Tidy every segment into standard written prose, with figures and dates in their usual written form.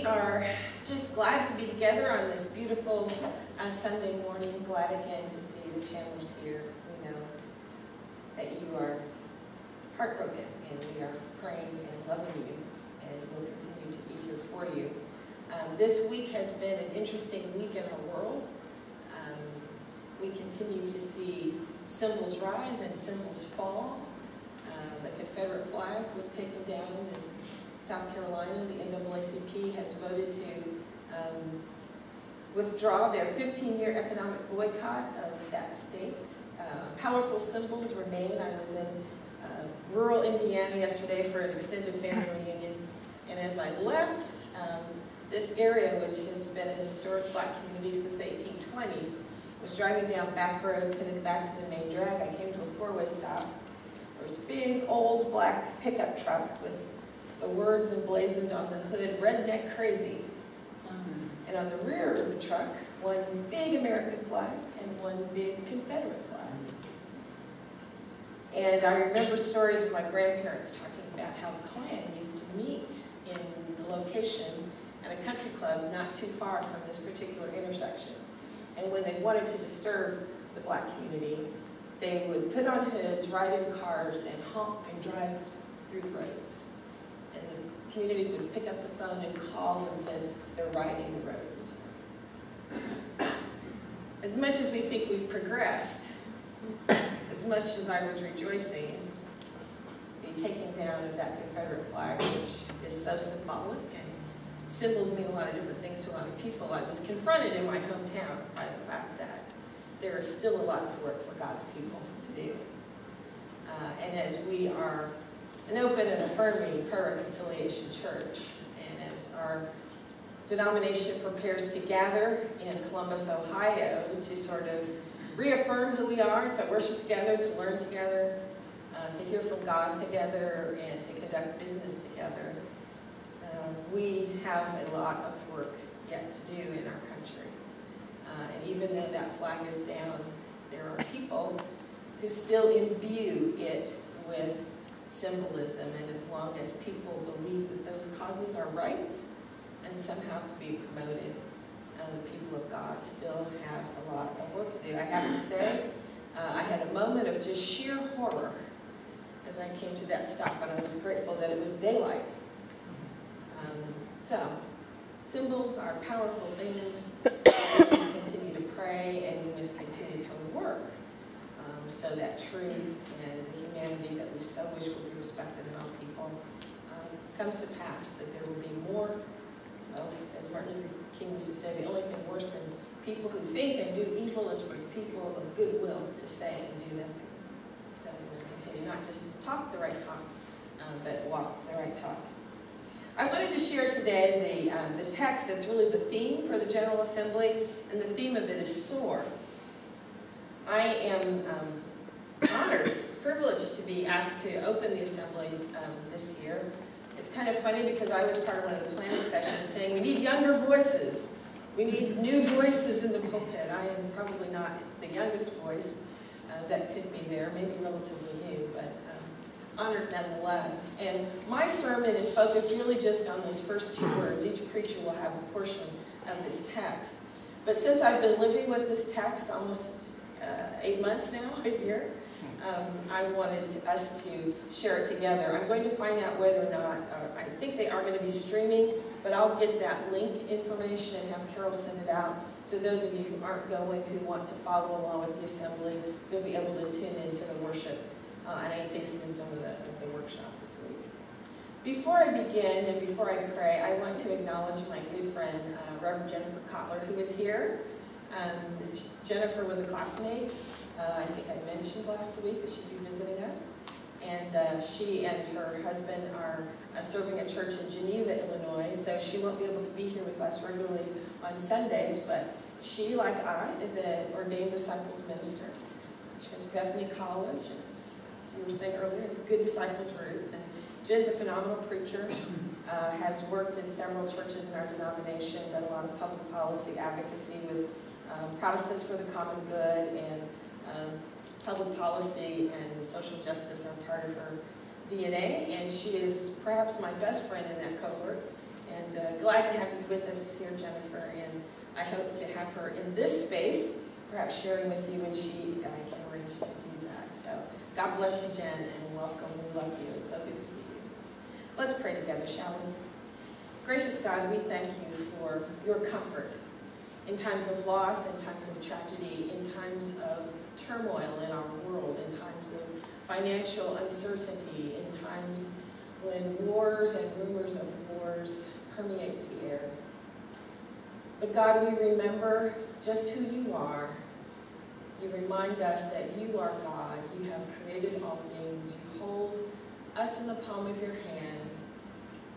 are just glad to be together on this beautiful Sunday morning. Glad again to see the Chandlers here. We know that you are heartbroken, and we are praying and loving you, and we'll continue to be here for you. This week has been an interesting week in our world. We continue to see symbols rise and symbols fall. The Confederate flag was taken down in South Carolina. The NAACP has voted to withdraw their 15-year economic boycott of that state. Powerful symbols remain. I was in rural Indiana yesterday for an extended family reunion, and as I left this area, which has been a historic black community since the 1820s, was driving down back roads headed back to the main drag. I came to a four-way stop. There was a big old black pickup truck with the words emblazoned on the hood, "Redneck Crazy." And on the rear of the truck, one big American flag and one big Confederate flag. And I remember stories of my grandparents talking about how the Klan used to meet in the location at a country club not too far from this particular intersection. And when they wanted to disturb the black community, they would put on hoods, ride in cars, and honk and drive through roads. And the community would pick up the phone and call and said, "They're riding the roads." As much as we think we've progressed, as much as I was rejoicing, the taking down of that Confederate flag, which is so symbolic and symbols mean a lot of different things to a lot of people, I was confronted in my hometown by the fact that there is still a lot of work for God's people to do. And as we are an open and affirming pro-reconciliation church, and as our denomination prepares to gather in Columbus, Ohio, to sort of reaffirm who we are, to worship together, to learn together, to hear from God together, and to conduct business together, we have a lot of work yet to do in our country. And even though that flag is down, there are people who still imbue it with symbolism, and as long as people believe that those causes are right and somehow to be promoted, the people of God still have a lot of work to do. I have to say, I had a moment of just sheer horror as I came to that stop, and I was grateful that it was daylight. So, symbols are powerful things. We must continue to pray, and we must continue to work so that truth and the humanity that we so wish would be respected in all people comes to pass, that there will be more of, as Martin Luther King used to say, the only thing worse than people who think and do evil is for people of goodwill to say and do nothing. So we must continue not just to talk the right talk, but walk the right talk. I wanted to share today the text that's really the theme for the General Assembly, and the theme of it is Soar. I am honored, privileged to be asked to open the Assembly this year. It's kind of funny because I was part of one of the planning sessions saying we need younger voices. We need new voices in the pulpit. I am probably not the youngest voice that could be there, maybe relatively new, but honored nonetheless. And my sermon is focused really just on those first two words. Each preacher will have a portion of this text. But since I've been living with this text almost 8 months now, a year, I wanted us to share it together. I'm going to find out whether or not, I think they are going to be streaming, but I'll get that link information and have Carol send it out. So those of you who aren't going, who want to follow along with the assembly, you'll be able to tune into the worship. And I think even some of the workshops this week. Before I begin and before I pray, I want to acknowledge my good friend, Reverend Jennifer Kotler, who is here. Jennifer was a classmate. I think I mentioned last week that she'd be visiting us. And she and her husband are serving at church in Geneva, Illinois, so she won't be able to be here with us regularly on Sundays, but she, like I, is an ordained disciples minister. She went to Bethany College, and we were saying earlier, has good disciples roots. And Jen's a phenomenal preacher, has worked in several churches in our denomination, done a lot of public policy advocacy with Protestants for the Common Good, and public policy and social justice are part of her DNA, and she is perhaps my best friend in that cohort, And glad to have you with us here, Jennifer. And I hope to have her in this space, perhaps sharing with you when she can arrange to do that. So God bless you, Jen, and welcome. We love you. It's so good to see you. Let's pray together, shall we? Gracious God, we thank you for your comfort in times of loss, in times of tragedy, in times of turmoil in our world, in times of financial uncertainty, in times when wars and rumors of wars permeate the air. But God, we remember just who you are. You remind us that you are God. You have created all things. You hold us in the palm of your hand.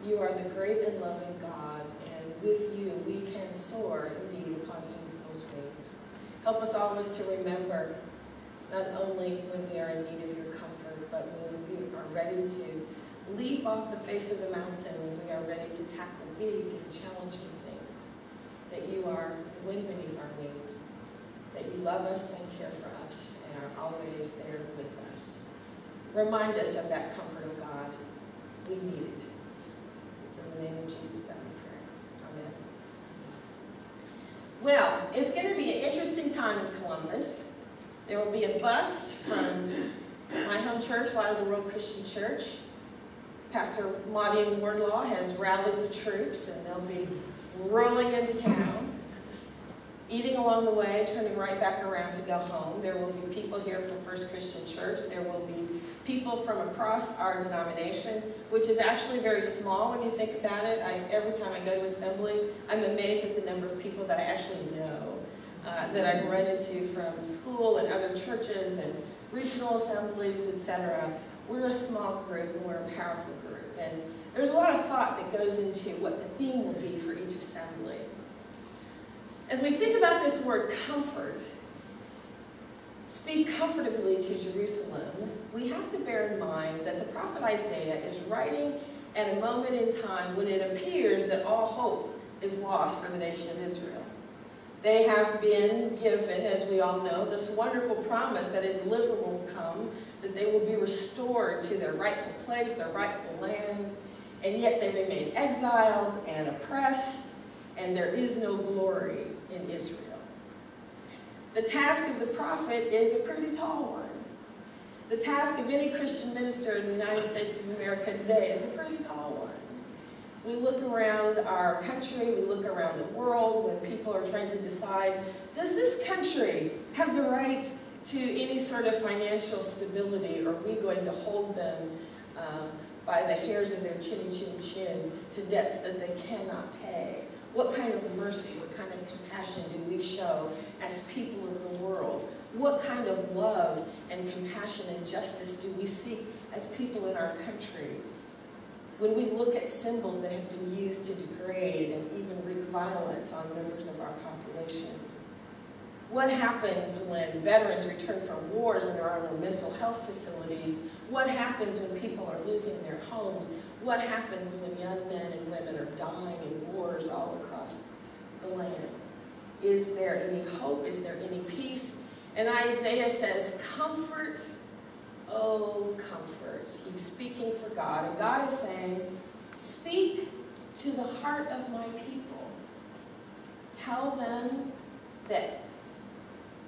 You are the great and loving God, and with you we can soar indeed upon eagle's wings. Help us always to remember, not only when we are in need of your comfort, but when we are ready to leap off the face of the mountain, when we are ready to tackle big and challenging things, that you are the wind beneath our wings, that you love us and care for us and are always there with us. Remind us of that comfort of God. We need it. It's in the name of Jesus that we pray. Amen. Well, it's going to be an interesting time in Columbus. There will be a bus from my home church, Light of the World Christian Church. Pastor Maudie Wardlaw has rallied the troops, and they'll be rolling into town, eating along the way, turning right back around to go home. There will be people here from First Christian Church. There will be people from across our denomination, which is actually very small when you think about it. Every time I go to assembly, I'm amazed at the number of people that I actually know, that I run into from school and other churches and regional assemblies, etc. We're a small group, and we're a powerful group. And there's a lot of thought that goes into what the theme will be for each assembly. As we think about this word comfort, speak comfortably to Jerusalem, we have to bear in mind that the prophet Isaiah is writing at a moment in time when it appears that all hope is lost for the nation of Israel. They have been given, as we all know, this wonderful promise that a deliverer will come, that they will be restored to their rightful place, their rightful land, and yet they remain exiled and oppressed, and there is no glory in Israel. The task of the prophet is a pretty tall one. The task of any Christian minister in the United States of America today is a pretty tall one. We look around our country, we look around the world when people are trying to decide, does this country have the right to any sort of financial stability, or are we going to hold them by the hairs of their chin to debts that they cannot pay? What kind of mercy, what kind of compassion do we show as people of the world? What kind of love and compassion and justice do we seek as people in our country? When we look at symbols that have been used to degrade and even wreak violence on members of our population. What happens when veterans return from wars and there are no mental health facilities? What happens when people are losing their homes? What happens when young men and women are dying in wars all across the land? Is there any hope? Is there any peace? And Isaiah says, comfort, oh, comfort. He's speaking for God. And God is saying, speak to the heart of my people. Tell them that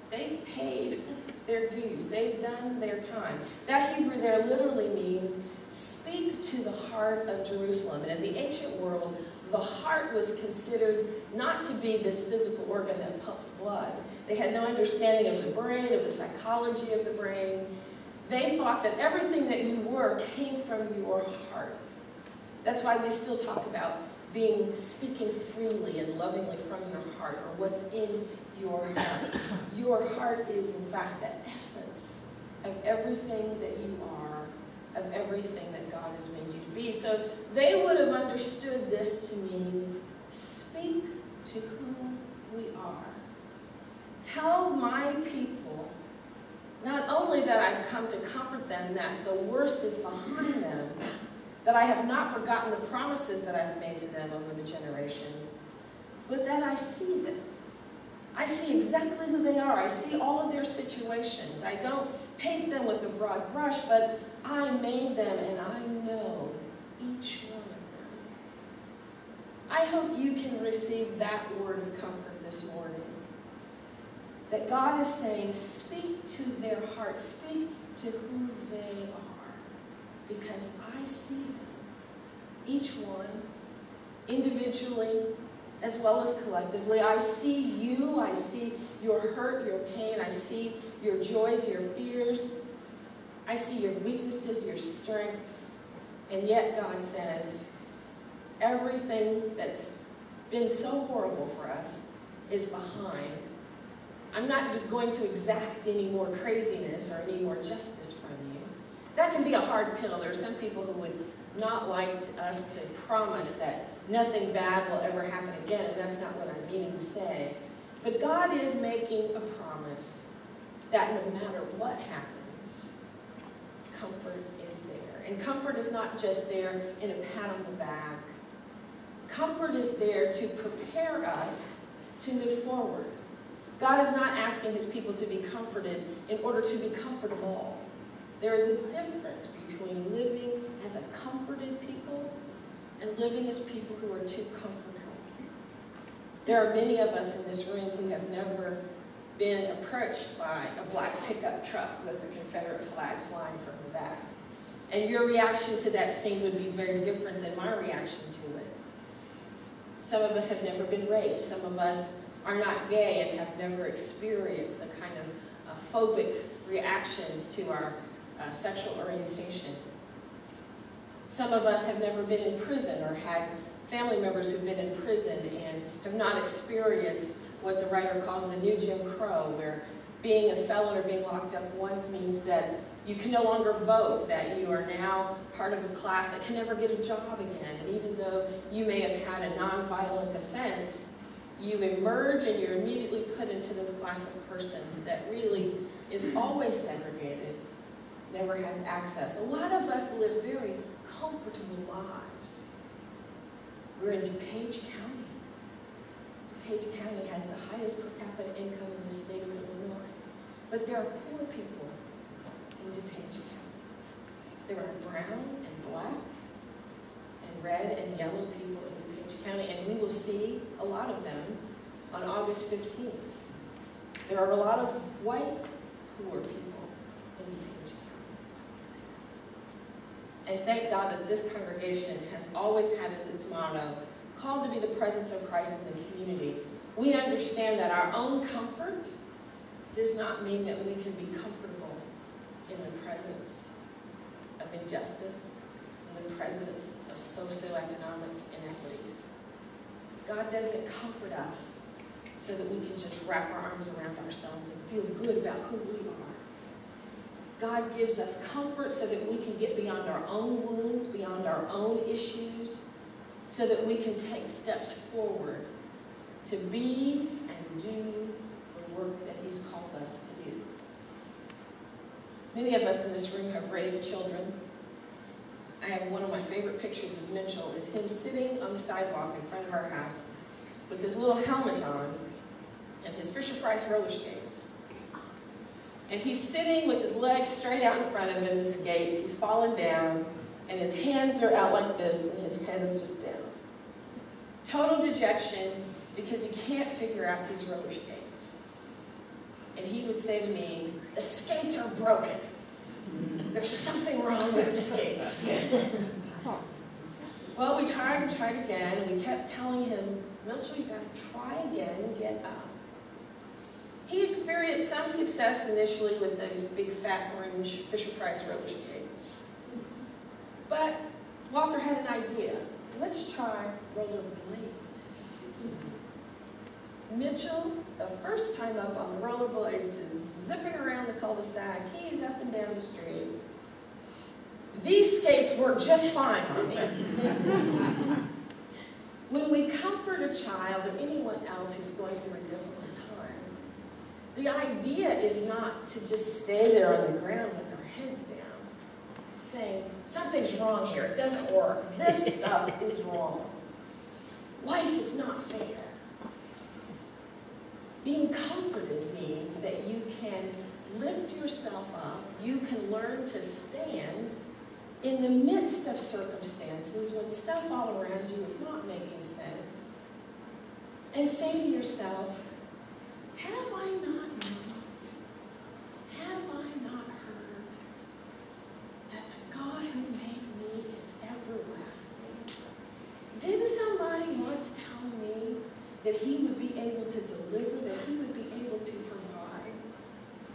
they've paid their dues. They've done their time. That Hebrew there literally means speak to the heart of Jerusalem. And in the ancient world, the heart was considered not to be this physical organ that pumps blood. They had no understanding of the brain, of the psychology of the brain. They thought that everything that you were came from your heart. That's why we still talk about speaking freely and lovingly from your heart, or what's in your heart. Your heart is, in fact, the essence of everything that you are, of everything that God has made you to be. So they would have understood this to mean, speak to who we are. Tell my people not only that I've come to comfort them, that the worst is behind them, that I have not forgotten the promises that I've made to them over the generations, but that I see them. I see exactly who they are. I see all of their situations. I don't paint them with a broad brush, but I made them and I know each one of them. I hope you can receive that word of comfort this morning. That God is saying, speak to their hearts, speak to who they are, because I see them, each one, individually as well as collectively. I see you, I see your hurt, your pain, I see your joys, your fears, I see your weaknesses, your strengths, and yet God says, everything that's been so horrible for us is behind. I'm not going to exact any more craziness or any more justice from you. That can be a hard pill. There are some people who would not like us to promise that nothing bad will ever happen again, and that's not what I'm meaning to say. But God is making a promise that no matter what happens, comfort is there. And comfort is not just there in a pat on the back. Comfort is there to prepare us to move forward. God is not asking his people to be comforted in order to be comfortable. There is a difference between living as a comforted people and living as people who are too comfortable. There are many of us in this room who have never been approached by a black pickup truck with a Confederate flag flying from the back. And your reaction to that scene would be very different than my reaction to it. Some of us have never been raped. Some of us are not gay and have never experienced the kind of phobic reactions to our sexual orientation. Some of us have never been in prison or had family members who've been in prison and have not experienced what the writer calls the new Jim Crow, where being a felon or being locked up once means that you can no longer vote, that you are now part of a class that can never get a job again. And even though you may have had a nonviolent offense, you emerge and you're immediately put into this class of persons that really is always segregated, never has access. A lot of us live very comfortable lives. We're in DuPage County. DuPage County has the highest per capita income in the state of Illinois. But there are poor people in DuPage County. There are brown and black and red and yellow people in DuPage County, and we will see a lot of them on August 15th. There are a lot of white, poor people in DuPage County. And thank God that this congregation has always had as its motto, called to be the presence of Christ in the community. We understand that our own comfort does not mean that we can be comfortable in the presence of injustice, in the presence of socioeconomic inequities. God doesn't comfort us so that we can just wrap our arms around ourselves and feel good about who we are. God gives us comfort so that we can get beyond our own wounds, beyond our own issues, so that we can take steps forward to be and do the work that he's called us to do. Many of us in this room have raised children. I have one of my favorite pictures of Mitchell is him sitting on the sidewalk in front of our house with his little helmet on and his Fisher-Price roller skates. And he's sitting with his legs straight out in front of him, the skates. He's fallen down, and his hands are out like this, and his head is just down. Total dejection because he can't figure out these roller skates. And he would say to me, the skates are broken. There's something wrong with the skates. Well, we tried and tried again, and we kept telling him, Mitchell, you gotta try again and get up. He experienced some success initially with those big fat orange Fisher-Price roller skates. But Walter had an idea. Let's try rollerblades. Mitchell, the first time up on the rollerblades, is zipping around the cul-de-sac. He's up and down the street. These skates work just fine on me. When we comfort a child or anyone else who's going through a difficult time, the idea is not to just stay there on the ground with our heads down, saying, something's wrong here, it doesn't work, this stuff is wrong. Life is not fair. Being comforted means that you can lift yourself up, you can learn to stand, in the midst of circumstances, when stuff all around you is not making sense, and say to yourself, have I not known? Have I not heard that the God who made me is everlasting? Didn't somebody once tell me that he would be able to deliver, that he would be able to provide?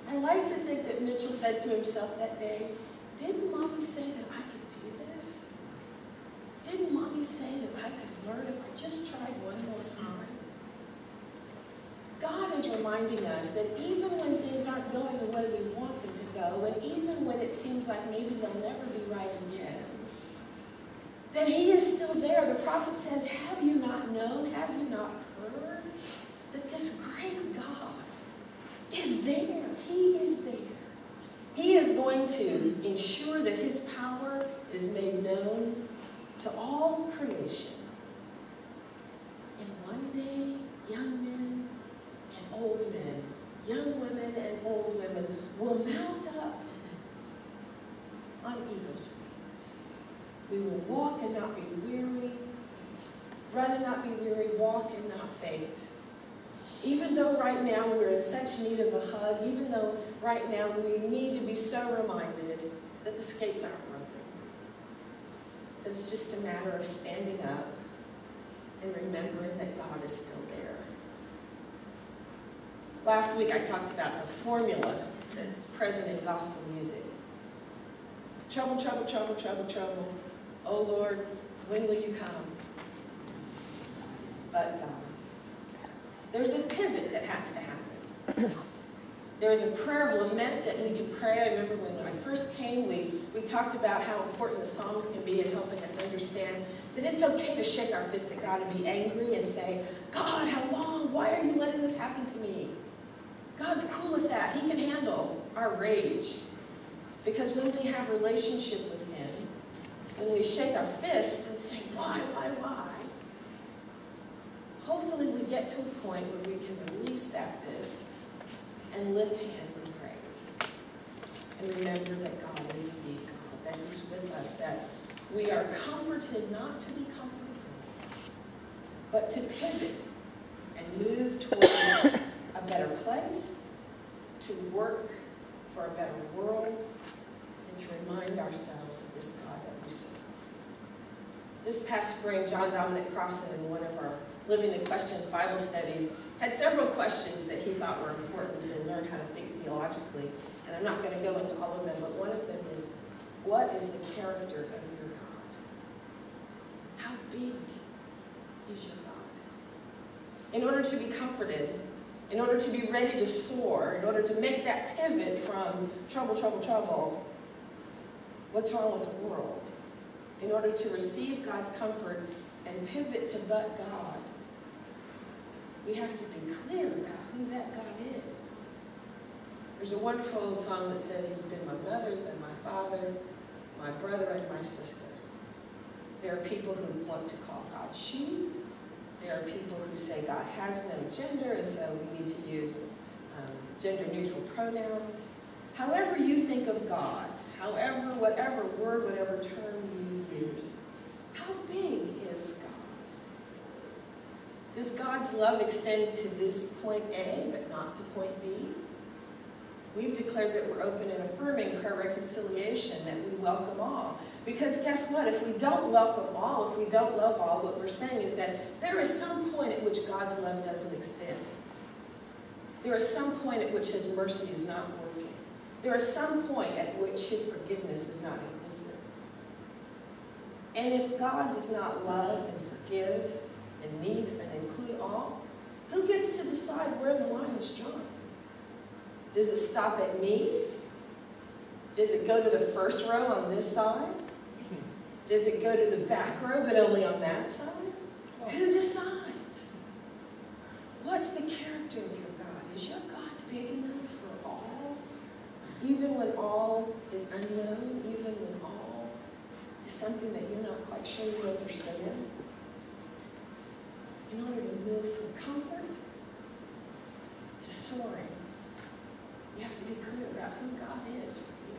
I like to think that Mitchell said to himself that day, didn't Mommy say that I could do this? Didn't Mommy say that I could learn if I just tried one more time? God is reminding us that even when things aren't going the way we want them to go, and even when it seems like maybe they'll never be right again, that he is still there. The prophet says, have you not known, have you not heard that this great God is there? He is there. He is going to ensure that his power is made known to all creation. And one day, young men and old men, young women and old women will mount up on eagle's wings. We will walk and not be weary, run and not be weary, walk and not faint. Even though right now we're in such need of a hug, even though right now we need to be so reminded that the skates aren't broken, that it's just a matter of standing up and remembering that God is still there. Last week I talked about the formula that's present in gospel music. Trouble, trouble, trouble, trouble, trouble. Oh Lord, when will you come? But God. There's a pivot that has to happen. There's a prayer of lament that we can pray. I remember when I first came, we talked about how important the Psalms can be in helping us understand that it's okay to shake our fist at God and be angry and say, God, how long? Why are you letting this happen to me? God's cool with that. He can handle our rage. Because when we have relationship with him, when we shake our fist and say, why? Hopefully we get to a point where we can release that fist and lift hands in praise. And remember that God is indeed God, that he's with us, that we are comforted not to be comforted, but to pivot and move towards a better place, to work for a better world, and to remind ourselves of this God that we serve. This past spring, John Dominic Crossan, in one of our Living the Questions Bible studies, had several questions that he thought were important to learn how to think theologically. And I'm not going to go into all of them, but one of them is, what is the character of your God? How big is your God? In order to be comforted, in order to be ready to soar, in order to make that pivot from trouble, trouble, trouble, what's wrong with the world? In order to receive God's comfort and pivot to but God, we have to be clear about who that God is. There's a wonderful old song that said, he's been my mother, been my father, my brother, and my sister. There are people who want to call God she. There are people who say God has no gender, and so we need to use gender-neutral pronouns. However you think of God, however, whatever word, whatever term you use, how big is God? Does God's love extend to this point A, but not to point B? We've declared that we're open and affirming prayer reconciliation, that we welcome all. Because guess what? If we don't welcome all, if we don't love all, what we're saying is that there is some point at which God's love doesn't extend. There is some point at which his mercy is not working. There is some point at which his forgiveness is not inclusive. And if God does not love and forgive and need and include all, who gets to decide where the line is drawn? Does it stop at me? Does it go to the first row on this side? Does it go to the back row but only on that side? Who decides? What's the character of your God? Is your God big enough for all? Even when all is unknown, even when all is something that you're not quite sure you understand? In order to move from comfort to soaring, you have to be clear about who God is for you.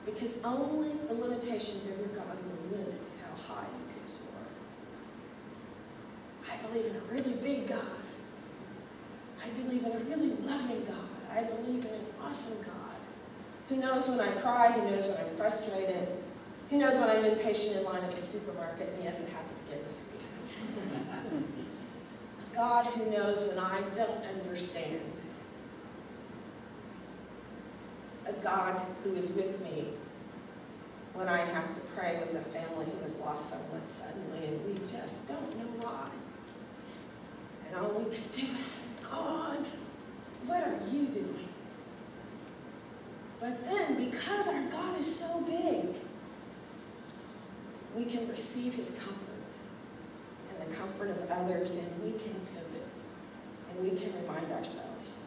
Because only the limitations of your God will limit how high you can soar. I believe in a really big God. I believe in a really loving God. I believe in an awesome God who knows when I cry, who knows when I'm frustrated, who knows when I'm impatient in line at the supermarket, and yes, it happened again this week. God who knows when I don't understand. A God who is with me when I have to pray with a family who has lost someone suddenly and we just don't know why. And all we can do is say, God, what are you doing? But then, because our God is so big, we can receive his comfort and the comfort of others, and we can pivot, and we can remind ourselves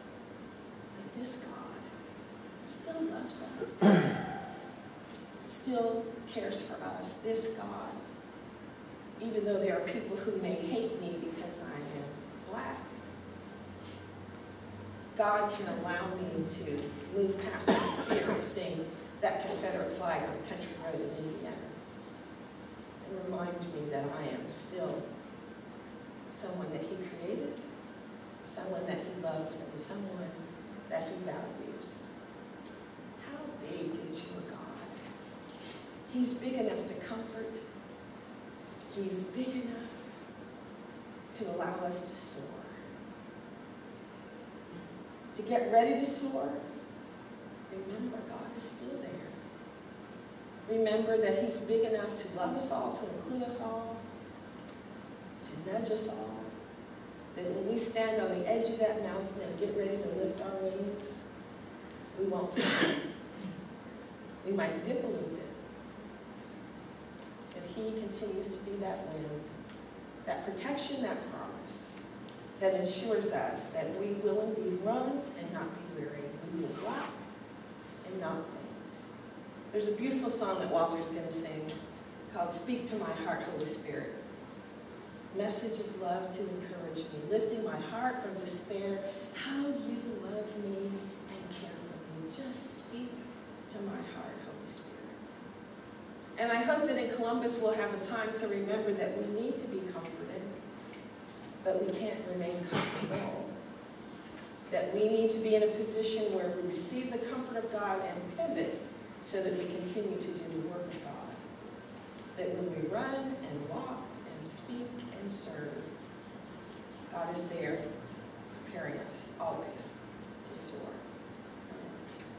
that this God still loves us, still cares for us. This God, even though there are people who may hate me because I am black, God can allow me to move past my fear of seeing that Confederate flag on a country road in Indiana and remind me that I am still someone that he created, someone that he loves, and someone that he values. How big is your God? He's big enough to comfort. He's big enough to allow us to soar. To get ready to soar, remember God is still there. Remember that he's big enough to love us all, to include us all, to nudge us all. That when we stand on the edge of that mountain and get ready to lift our wings, we won't fall. We might dip a little bit. But he continues to be that wind, that protection, that promise, that ensures us that we will indeed run and not be weary. We will walk and not faint. There's a beautiful song that Walter's going to sing called Speak to My Heart, Holy Spirit. Message of love to encourage me, lifting my heart from despair. How you love me and care for me. Just speak to my heart, Holy Spirit. And I hope that in Columbus we'll have a time to remember that we need to be comforted, but we can't remain comfortable. That we need to be in a position where we receive the comfort of God and pivot so that we continue to do the work of God. That when we run and walk and speak and serve, God is there preparing us always to soar.